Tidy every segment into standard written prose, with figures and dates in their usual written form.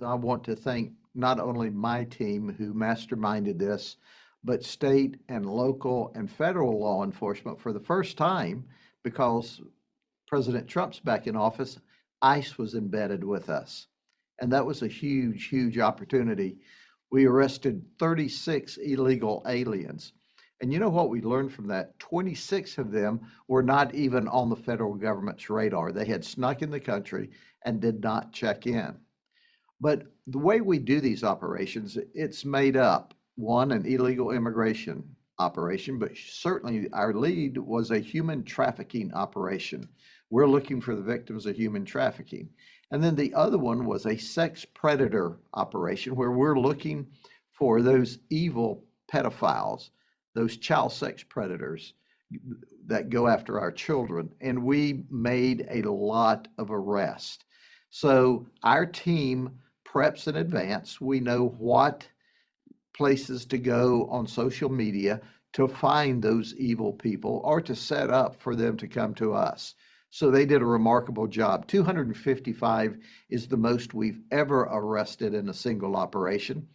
I want to thank not only my team who masterminded this, but state and local and federal law enforcement for the first time because President Trump's back in office, ICE was embedded with us. And that was a huge, huge opportunity. We arrested 36 illegal aliens. And you know what we learned from that? 26 of them were not even on the federal government's radar. They had snuck in the country and did not check in. But the way we do these operations, it's made up. One, an illegal immigration operation, but certainly our lead was a human trafficking operation. We're looking for the victims of human trafficking. And then the other one was a sex predator operation where we're looking for those evil pedophiles, those child sex predators that go after our children. And we made a lot of arrests. So our team preps in advance. We know what places to go on social media to find those evil people or to set up for them to come to us. So they did a remarkable job. 255 is the most we've ever arrested in a single operation.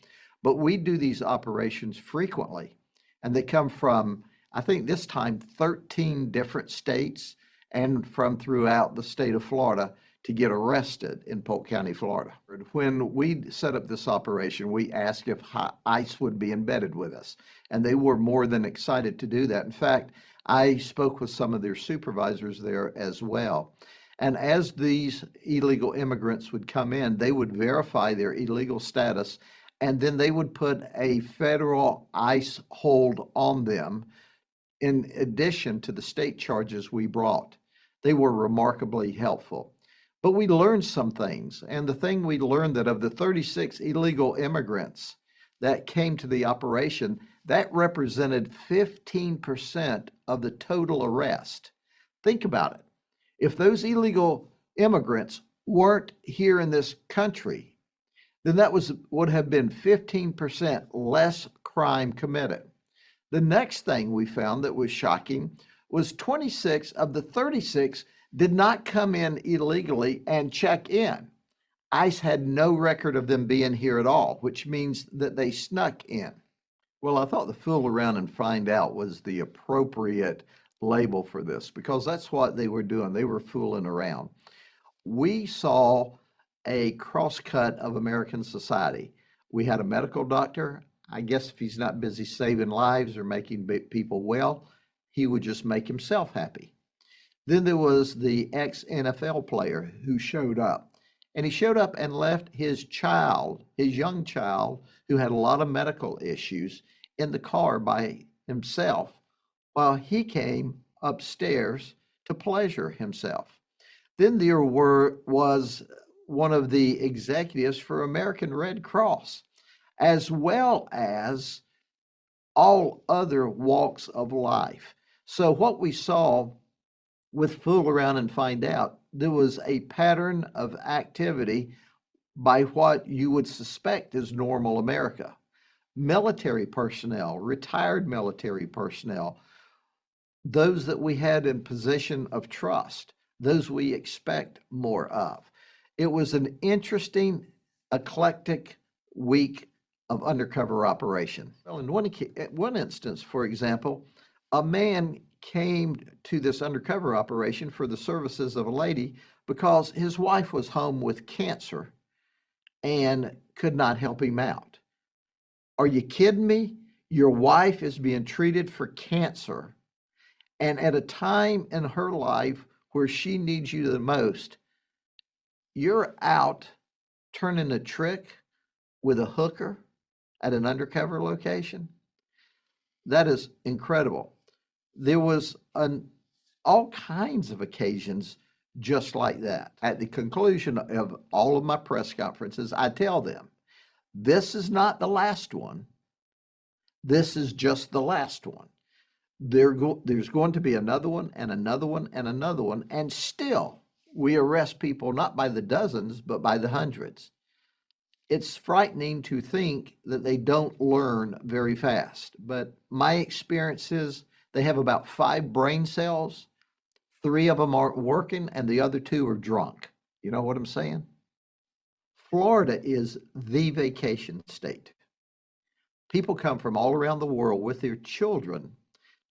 But we do these operations frequently, and they come from, I think this time, 13 different states and from throughout the state of Florida to get arrested in Polk County, Florida. When we set up this operation, we asked if ICE would be embedded with us, and they were more than excited to do that. In fact, I spoke with some of their supervisors there as well. And as these illegal immigrants would come in, they would verify their illegal status, and then they would put a federal ICE hold on them in addition to the state charges we brought. They were remarkably helpful. But we learned some things, and the thing we learned that of the 36 illegal immigrants that came to the operation, that represented 15% of the total arrest. Think about it. If those illegal immigrants weren't here in this country, then that would have been 15% less crime committed. The next thing we found that was shocking was 26 of the 36 did not come in illegally and check in. ICE had no record of them being here at all, which means that they snuck in. Well, I thought the fool around and find out was the appropriate label for this because that's what they were doing. They were fooling around. We saw a crosscut of American society. We had a medical doctor. I guess if he's not busy saving lives or making people well, he would just make himself happy. Then there was the ex-NFL player who showed up. And he showed up and left his child, his young child, who had a lot of medical issues, in the car by himself while he came upstairs to pleasure himself. Then there was one of the executives for American Red Cross, as well as all other walks of life. So what we saw with Fool Around and Find Out, there was a pattern of activity by what you would suspect is normal America. Military personnel, retired military personnel, those that we had in position of trust, those we expect more of. It was an interesting, eclectic week of undercover operation. Well, in one instance, for example, a man came to this undercover operation for the services of a lady because his wife was home with cancer and could not help him out. Are you kidding me? Your wife is being treated for cancer, and at a time in her life where she needs you the most, you're out turning a trick with a hooker at an undercover location? That is incredible. There was all kinds of occasions just like that. At the conclusion of all of my press conferences, I tell them, this is not the last one. This is just the last one. There's going to be another one and another one and another one, and still we arrest people not by the dozens, but by the hundreds. It's frightening to think that they don't learn very fast, but my experience is they have about 5 brain cells. 3 of them aren't working and the other 2 are drunk. You know what I'm saying? Florida is the vacation state. People come from all around the world with their children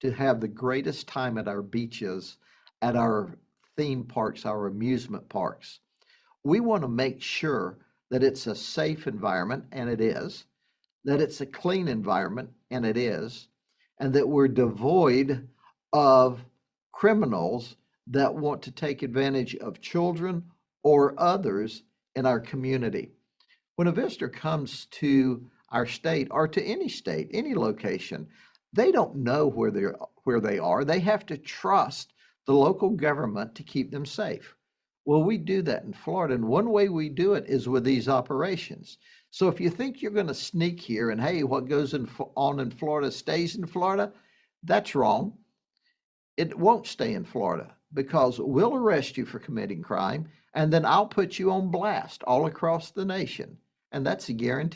to have the greatest time at our beaches, at our theme parks, our amusement parks. We want to make sure that it's a safe environment, and it is, that it's a clean environment, and it is, and that we're devoid of criminals that want to take advantage of children or others in our community. When a visitor comes to our state or to any state, any location, they don't know where they are. They have to trust the local government to keep them safe. Well, we do that in Florida, and one way we do it is with these operations. So if you think you're going to sneak here and hey, what on in Florida stays in Florida, that's wrong. It won't stay in Florida because we'll arrest you for committing crime and then I'll put you on blast all across the nation. And that's a guarantee.